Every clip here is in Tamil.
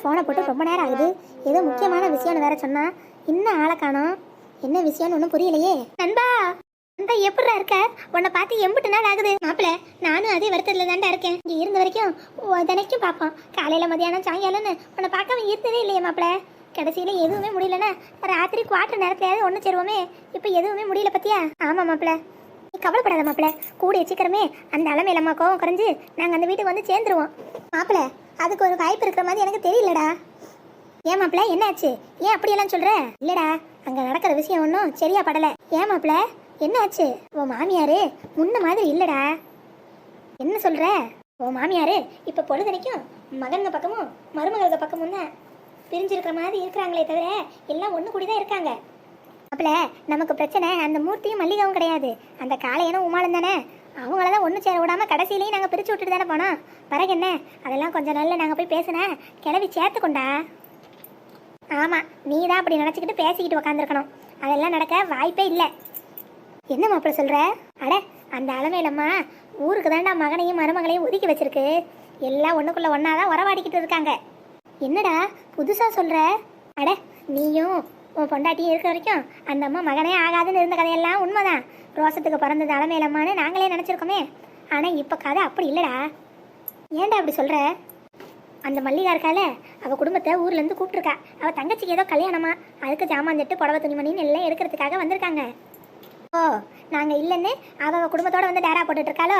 ஃபோனை போட்டு ரொம்ப நேரம் ஆகுது. ஏதோ முக்கியமான விஷயம்னு வேற சொன்னா, இன்னும் ஆளை காணோம். என்ன விஷயம்னு ஒன்றும் புரியலையே. நண்பா நண்பா, எப்படிடா இருக்க? உன்னை பார்த்து எம்பிட்டு நாள் ஆகுது. மாப்பிள்ள, நானும் அதே வருத்தத்துல தாண்டா இருக்கேன். இங்க இருந்த வரைக்கும் தினைக்கும் பார்ப்போம், காலையில மதியானம் சாயங்காலம்னு. உன்னை பார்க்காம இருந்ததே இல்லையே மாப்பிள்ள. கடைசியில எதுவுமே முடியலன்னா ராத்திரி குவார்டர் நேரத்தையாவது ஒன்று சேருவோமே. இப்போ எதுவுமே முடியல பத்தியா? ஆமா மாப்பிள்ள, நீ கவலைப்படாத மாப்பிள்ள. கூடிய சீக்கிரமே அந்த அலமையிலம்மா கோவம் குறைஞ்சு நாங்கள் அந்த வீட்டுக்கு வந்து சேர்ந்துருவோம். மாப்பிள்ள, அதுக்கு ஒரு வாய்ப்பு இருக்கிற மாதிரி எனக்கு தெரியலடா. ஏன் மாப்பிள்ள, என்னாச்சு? ஏன் அப்படியெல்லாம் சொல்ற? இல்லடா, அங்க நடக்கிற விஷயம் ஒன்றும் சரியா படல. ஏன் மாப்பிள்ள, என்னாச்சு? உன் மாமியாரு முன்ன மாதிரி இல்லடா. என்ன சொல்ற? உன் மாமியாரு இப்ப பொழுதனைக்கும் மகன்க பக்கமும் மருமகளுக்கு பக்கமும் தான் பிரிஞ்சிருக்கிற மாதிரி இருக்கிறாங்களே தவிர எல்லாம் ஒன்று கூடிதான் இருக்காங்க. மாப்பிள்ள, நமக்கு பிரச்சனை அந்த மூர்த்தியும் மல்லிகாவும் கிடையாது, அந்த காளையனும் உமாலும் தானே. அவங்களதான் ஒன்று சேர விடாம கடைசியிலையும் நாங்கள் பிரிச்சு விட்டுட்டு தானே போனோம். பிறகு என்ன, அதெல்லாம் கொஞ்சம் நாள்ல நாங்கள் போய் பேசினா கிளவி சேர்த்துக்கொண்டா. ஆமா, நீ தான் அப்படி நினச்சிக்கிட்டு பேசிக்கிட்டு உக்காந்துருக்கணும். அதெல்லாம் நடக்க வாய்ப்பே இல்லை. என்ன மாப்பிள்ள சொல்ற? அட, அந்த அலமையிலம்மா ஊருக்கு தாண்டா மகனையும் மருமகளையும் ஒதுக்கி வச்சிருக்கு. எல்லாம் ஒண்ணுக்குள்ள ஒன்னாதான் உறவாடிக்கிட்டு இருக்காங்க. என்னடா புதுசா சொல்ற? அட, நீயும் உன் பொண்டாட்டியும் இருக்கிற வரைக்கும் அந்த அம்மா மகனே ஆகாதுன்னு இருந்த கதையெல்லாம் உண்மைதான். ரோசத்துக்கு பிறந்தது அலமையிலம்மான்னு நாங்களே நினைச்சிருக்கோமே. ஆனா இப்ப கதை அப்படி இல்லடா. ஏன்டா அப்படி சொல்ற? அந்த மல்லிகா இருக்கால, அவ குடும்பத்தை ஊர்ல இருந்து கூப்பிட்டுருக்கா. அவ தங்கச்சிக்கு ஏதோ கல்யாணமா, அதுக்கு ஜாமான் தட்டு புடவை துணிமணின்னு எல்லாம் எடுக்கிறதுக்காக வந்திருக்காங்க. ஓ, நாங்க இல்லைன்னு அவ குடும்பத்தோட வந்து டேரா போட்டுட்டு இருக்காளோ?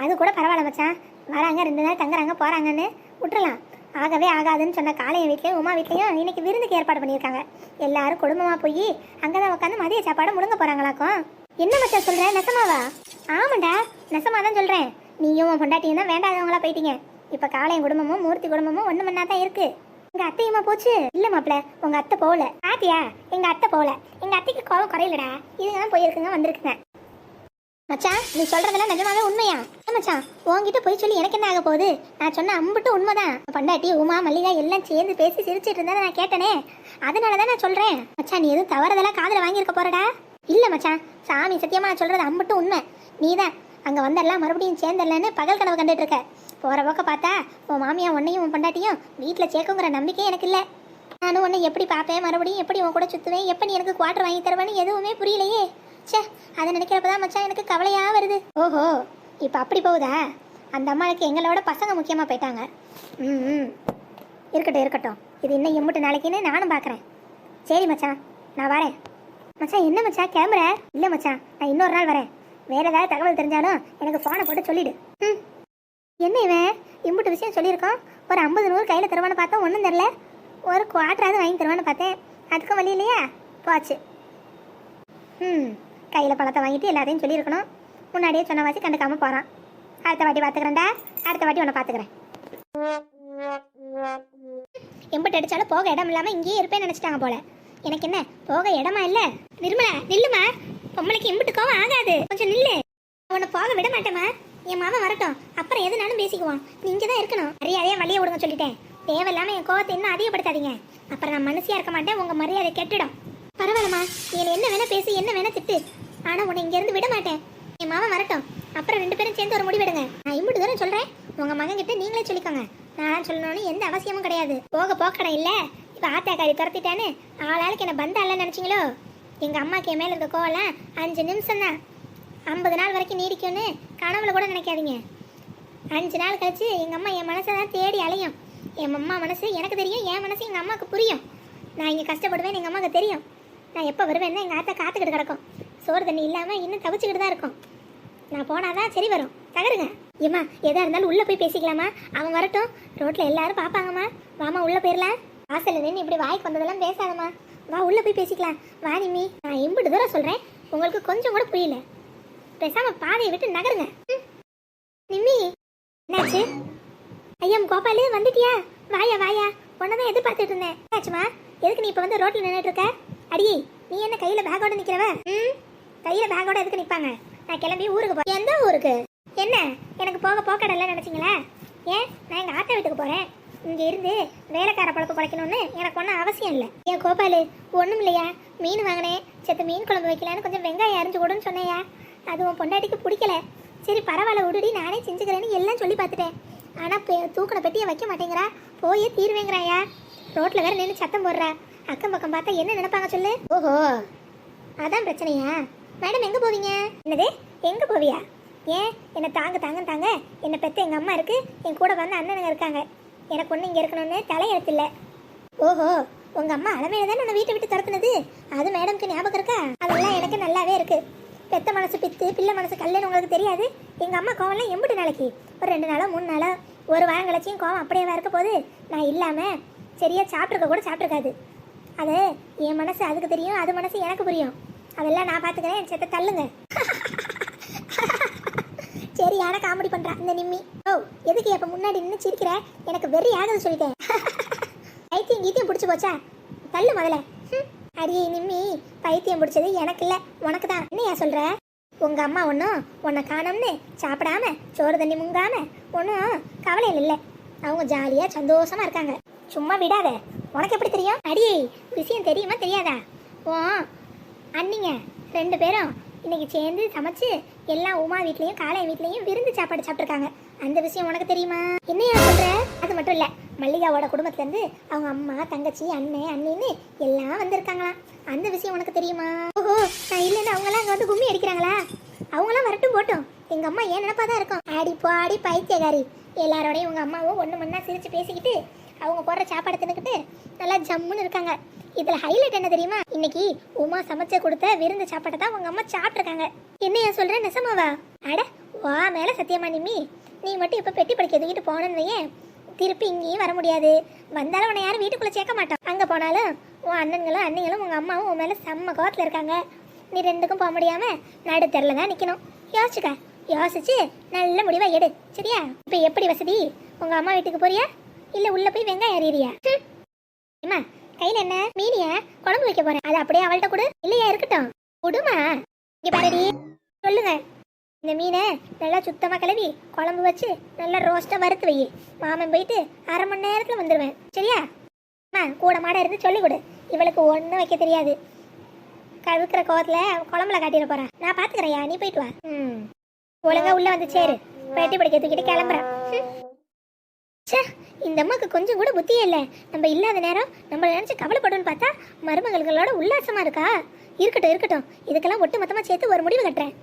அது கூட பரவாயில்ல மச்சான். வராங்க, 2 நாள் தங்குறாங்க போறாங்கன்னு விட்டுறலாம். ஆகவே ஆகாதுன்னு சொன்ன காளையன் வீட்லயும் உமா வீட்லயும் இன்னைக்கு விருந்துக்கு ஏற்பாடு பண்ணியிருக்காங்க. எல்லாரும் குடும்பமா போய் அங்கதான் உட்காந்து மதிய சாப்பாடு முழுங்க போறாங்களாக்கும். என்ன மச்சான் சொல்ற? நெசமாவா? ஆமாண்டா, நெசமாதான் சொல்றேன். நீயும் உன் பொண்டாட்டியும் தான் வேண்டாதவங்களா போயிட்டீங்க. இப்ப காளையன் குடும்பமும் மூர்த்தி குடும்பமும் ஒண்ணு மண்ணா தான் இருக்கு. எங்க அத்தையுமா போச்சு? இல்ல மாப்பிள்ள, உங்க அத்தை போகல. பாத்தியா, எங்க அத்தை போகல. எங்க அத்தைக்கு கோவம் குறையிலடா. இதுதான் போயிருக்குங்க வந்திருக்குங்க. மச்சான், நீ சொல்றதெல்லாம் நிஜமாவே உண்மையா? மச்சான், உன்கிட்ட போய் சொல்லி எனக்கு என்ன ஆக போகுது? நான் சொன்ன அம்புட்டு உண்மைதான். பண்டாட்டி உமா மல்லிகா எல்லாம் சேர்ந்து பேசி சிரிச்சிட்டு இருந்தா நான் கேட்டனே, அதனாலதான் நான் சொல்றேன். மச்சான், நீ எதுவும் தவறதெல்லாம் காதுல வாங்கியிருக்க போறடா? இல்ல மச்சான், சாமி சத்தியமா நான் சொல்றது அம்புட்டு உண்மை. நீதான் அங்க வந்தெல்லாம் மறுபடியும் சேர்ந்தல்லன்னு பகல் கனவு கண்டுட்டு இருக்க. போற போக்க பார்த்தா உன் மாமியா உன்னையும் உன் பொண்டாட்டியும் வீட்டுல சேர்க்குங்கிற நம்பிக்கை எனக்கு இல்ல. நானும் உன்னை எப்படி பார்ப்பேன், மறுபடியும் எப்படி உன் கூட சுத்துவேன், எப்ப நீ எனக்கு குவார்டர் வாங்கி தருவேன்னு எதுவுமே புரியலையே. சே, அதை நினைக்கிறப்பதான் மச்சான் எனக்கு கவலையா வருது. ஓஹோ, இப்ப அப்படி போகுதா? அந்த அம்மாவுக்கு எங்களோட பசங்க முக்கியமா போயிட்டாங்க. இருக்கட்டும் இருக்கட்டும், இது இன்னும் எம்பிட்டு நாளைக்குன்னு நானும் பாக்குறேன். சரி மச்சான், நான் வரேன். மச்சான், என்ன மச்சான் கிளம்புற? இல்ல மச்சான், நான் இன்னொரு நாள் வரேன். வேற ஏதாவது தகவல் தெரிஞ்சாலும் எனக்கு போனை போட்டு சொல்லிடு. என்ன இவன் இம்புட்டு விஷயம் சொல்லியிருக்கோம். ஒரு 50-100 கையில தருவான்னு பார்த்தா ஒன்றும் தெரில. ஒரு குவார்டராவது வாங்கி தருவான்னு பார்த்தேன், அதுக்கும் வழி இல்லையா? போச்சு. கையில் பழத்தை வாங்கிட்டு எல்லாத்தையும் சொல்லியிருக்கணும். முன்னாடியே சொன்ன வாசி கண்டுக்காம போகிறான். அடுத்த வாட்டி பார்த்துக்கிறேன்டா, அடுத்த வாட்டி உன்னை பார்த்துக்கிறேன். எம்பிட்டு அடித்தாலும் போக இடம் இல்லாமல் இங்கேயே இருப்பேன்னு நினச்சிட்டாங்க போல. எனக்கு என்ன போக இடமா இல்லை? நிர்மலா நில்லுமா, பொம்பளைக்கு எம்பிட்டு கோவம் ஆகாது, கொஞ்சம் நில்லு. உன்னை போக விட மாட்டேமா. என் மாமன் வரட்டும், அப்புறம் எதுனாலும் பேசிக்குவோம். நீங்க தான் இருக்கணும். மரியாதையா வழியை விடுங்க சொல்லிட்டேன். தேவையில்லாம என் கோவத்தை இன்னும் அதிகப்படுத்தாதீங்க. அப்புறம் நான் மனசியா இருக்க மாட்டேன், உங்க மரியாதை கெட்டுடும். பரவாயில்லம்மா, நீ என்ன வேணா பேசி, என்ன வேணா திட்டு, ஆனா உன்னை இங்க இருந்து விட மாட்டேன். என் மாமன் வரட்டும், அப்புறம் 2 பேரும் சேர்ந்து ஒரு முடிவெடுங்க. நான் இம்புட்டு தூரம் சொல்றேன், உங்க மகன் கிட்ட நீங்களே சொல்லிக்கோங்க. நான் சொல்லணும்னு எந்த அவசியமும் கிடையாது. போக போக்கடம் இல்ல. இப்ப ஆத்தாக்காரி துரத்திட்டான்னு ஆளாளுக்கு என்ன பந்த அல்ல நினைச்சீங்களோ? எங்க அம்மாக்கு என் மேல இருக்க கோவலாம் 5 நிமிஷம் தான். 50 நாள் வரைக்கும் நீடிக்கும்னு கனவுல கூட நினைக்காதீங்க. 5 நாள் கழிச்சு எங்கள் அம்மா என் மனசை தான் தேடி அலையும். என் அம்மா மனசு எனக்கு தெரியும், என் மனசு எங்கள் அம்மாவுக்கு புரியும். நான் இங்கே கஷ்டப்படுவேன் எங்கள் அம்மாவுக்கு தெரியும். நான் எப்போ வருவேன்னா எங்கள் ஆத்தா காத்துக்கிட்டு கிடக்கும். சோறு தண்ணி இல்லாமல் இன்னும் தவிச்சுக்கிட்டு தான் இருக்கும். நான் போனாதான் சரி வரும். தகருங்க ஏம்மா, எதாக இருந்தாலும் உள்ளே போய் பேசிக்கலாமா? அவன் வரட்டும், ரோட்டில் எல்லாரும் பார்ப்பாங்கம்மா. வாமா உள்ளே போயிடலாம். வாசலில் நின்று இப்படி வாய்க்கு வந்ததெல்லாம் பேசாதம்மா. வா உள்ளே போய் பேசிக்கலாம். வா நிம்மி, நான் இம்புட்டு தூரம் சொல்கிறேன், உங்களுக்கு கொஞ்சம் கூட புரியல. பேசாம பாதையை விட்டு நகருங்க. நிம்மி, என்னாச்சு? ஐயா கோபாலு, வந்துட்டியா? வாயா வாயா, உன்னதான் எதிர்பார்த்துட்டு இருந்தேன். ஆச்சுமா, எதுக்கு நீ இப்ப வந்து ரோட்ல நின்றுட்டு இருக்க? அடியே, நீ என்ன கையில பேக்கோட நிக்கிறவ? கையில பேக்கோட எதுக்கு நிப்பாங்க? நான் கிளம்பி ஊருக்கு போறேன். எந்த ஊருக்கு? என்ன எனக்கு போக போக்கடல நினைச்சீங்களா? ஏன், நான் எங்க ஆத்தா வீட்டுக்கு போறேன். இங்க இருந்து வேலைக்கார பழப்பு பழைக்கணும்னு எனக்கு ஒன்றும் அவசியம் இல்லை. ஏன் கோபாலு, ஒன்றும் இல்லையா? மீன் வாங்கினேன், செத்த மீன் குழம்பு வைக்கலான்னு கொஞ்சம் வெங்காயம் அரிஞ்சு கொடுன்னு சொன்னையா. அது உன் பொண்டாட்டிக்கு பிடிக்கல. சரி பரவாயில்ல விடுடி, நானே செஞ்சுக்கிறேன்னு எல்லாம் சொல்லி பார்த்துட்டேன். ஆனா தூக்கின பெட்டியை வைக்க மாட்டேங்கிறா, போயே தீர்வேங்கிறாயா. ரோட்ல வேற நின்று சத்தம் போடுறா. அக்கம் பக்கம் பார்த்தா என்ன நினைப்பாங்க சொல்லு. ஓஹோ, அதான் பிரச்சனையா? மேடம் எங்க போவீங்க? என்னது, எங்க போவியா? ஏன் என்ன தாங்க தாங்க தாங்க, என்னை பெத்த எங்க அம்மா இருக்கு, என் கூட வந்து அண்ணனுங்க இருக்காங்க, எனக்கு ஒண்ணு இங்க இருக்கணும்னு தலையெழுத்து இல்ல. ஓஹோ, உங்க அம்மா அலமையில தானே உன்னை வீட்டை விட்டு துரத்துனது, அது மேடம்க்கு ஞாபகம் இருக்கா? அதெல்லாம் எனக்கு நல்லாவே இருக்கு. பெத்த மனசு பித்து, பிள்ளை மனசு கல்லுன்னு உங்களுக்கு தெரியாது. எங்க அம்மா கோவம்லாம் எம்பிட்டு நாளைக்கு? ஒரு 2 நாளோ 3 நாளோ, ஒரு வாரம் கழிச்சியும் கோவம் அப்படியே இருக்க போது. நான் இல்லாம சரியா சாப்பிட்ருக்க கூட சாப்பிட்ருக்காது. அது என் மனசு அதுக்கு தெரியும், அது மனசு எனக்கு புரியும். அதெல்லாம் நான் பார்த்துக்கிறேன், என் செத்த தள்ளுங்க. சரி, யாரை காமெடி பண்றா இந்த நிம்மி? ஓ, எதுக்கு இப்ப முன்னாடி நின்று சிரிக்கிற? எனக்கு வெறி ஆகுது சொல்லிட்டேன். பைத்தியம் கீத்தியம் பிடிச்சி போச்சா? தள்ளு முதல்ல. அடியே நிம்மி, பைத்தியம் பிடிச்சது எனக்கு இல்ல, உனக்கு தான். என்னையா சொல்ற? உங்க அம்மா ஒன்றும் உன்னை காணோம்னு சாப்பிடாம சோறு தண்ணி முங்காம ஒன்றும் கவலையில் இல்லை. அவங்க ஜாலியா சந்தோஷமா இருக்காங்க. சும்மா விடாத, உனக்கு எப்படி தெரியும்? அடியே, விஷயம் தெரியுமா தெரியாதா? ஓ அண்ணிங்க 2 பேரும் இன்னைக்கு சேர்ந்து சமைச்சு எல்லாம் உமா வீட்லயும் காளைய வீட்லயும் விருந்து சாப்பாடு சாப்பிட்டுருக்காங்க. அந்த விஷயம் உனக்கு தெரியுமா? என்னையா சொல்ற? அது மட்டும் இல்ல, மல்லிகாவோட குடும்பத்துல இருந்து அவங்க அம்மா, தங்கச்சி, அண்ணன், அண்ணின்னு எல்லாம் வந்திருக்காங்களாம். அந்த விஷயம் உனக்கு தெரியுமா? ஓஹோ, நான் இல்லைன்னு அவங்களாம் அங்க வந்து கும்மி அடிக்கிறாங்களா? அவங்களாம் வரட்டும் போட்டோம், எங்க அம்மா ஏன் நினைப்பாதான் இருக்கும். ஆடி பாடி பைத்தியகாரி. எல்லாரோடையும் உங்க அம்மாவும் ஒண்ணு மண்ணா சிரிச்சு பேசிக்கிட்டு அவங்க போடுற சாப்பாடு தின்னுக்கிட்டு நல்லா ஜம்முன்னு இருக்காங்க. இதுல ஹைலைட் என்ன தெரியுமா? இன்னைக்கு உமா சமைச்சு கொடுத்த விருந்து சாப்பாட்டை தான் உங்க அம்மா சாப்பிட்டுருக்காங்க. என்னையா சொல்ற, நெசமாவா? அட வா மேல சத்தியமா நிம்மி, நீ மட்டும் இப்ப பெட்டி படிக்க எதுக்கிட்டு போனேன்னு வையேன், திருப்பி இங்கேயும் வர முடியாது. வந்தாலும் உன்னை யாரும் வீட்டுக்குள்ள சேர்க்க மாட்டோம். அங்க போனாலும் உன் அண்ணன்களும் அண்ணிங்களும் உங்க அம்மாவும் உன் மேல செம்ம கோவத்துல இருக்காங்க. நீ 2க்கும் போக முடியாம நடுத்தெருல தான் நிக்கணும். யோசிச்சுக்க, யோசிச்சு நல்ல முடிவா எடு, சரியா? இப்ப எப்படி வசதி? உங்க அம்மா வீட்டுக்கு போறியா, இல்ல உள்ள போய் வெங்காயம் அறியறியா? ஏமா, கையில என்ன மீனிய குழம்பு வைக்க போறேன், அது அப்படியே அவள்கிட்ட கொடு. இல்லையா, இருக்கட்டும், கொடுமா. இங்க பாருடி, சொல்லுங்க. இந்த மீனை நல்லா சுத்தமா கழுவி குழம்பு வச்சு நல்லா ரோஸ்டா வறுத்து வை. மாமன் போயிட்டு 1/2 மணி நேரத்துல வந்துடுவேன், சரியா? கூட மாட இருந்து சொல்லி கொடு. இவளுக்கு ஒன்றும் வைக்க தெரியாது. கழுக்கிற கோவத்துல குழம்புல காட்டிட போறேன். நான் பாத்துக்கிறேயா, நீ போயிட்டு வா. ஒழுங்கா உள்ள வந்து சேரு, பெட்டி படிக்க தூக்கிட்டு கிளம்புறேன். இந்த அம்மாக்கு கொஞ்சம் கூட புத்தியே இல்லை. நம்ம இல்லாத நேரம் நம்மள நினைச்சு கவலைப்படுன்னு பார்த்தா மருமகளோட உல்லாசமா இருக்கா. இருக்கட்டும் இருக்கட்டும், இதுக்கெல்லாம் ஒட்டு மொத்தமா சேர்த்து ஒரு முடிவு கட்டுறேன்.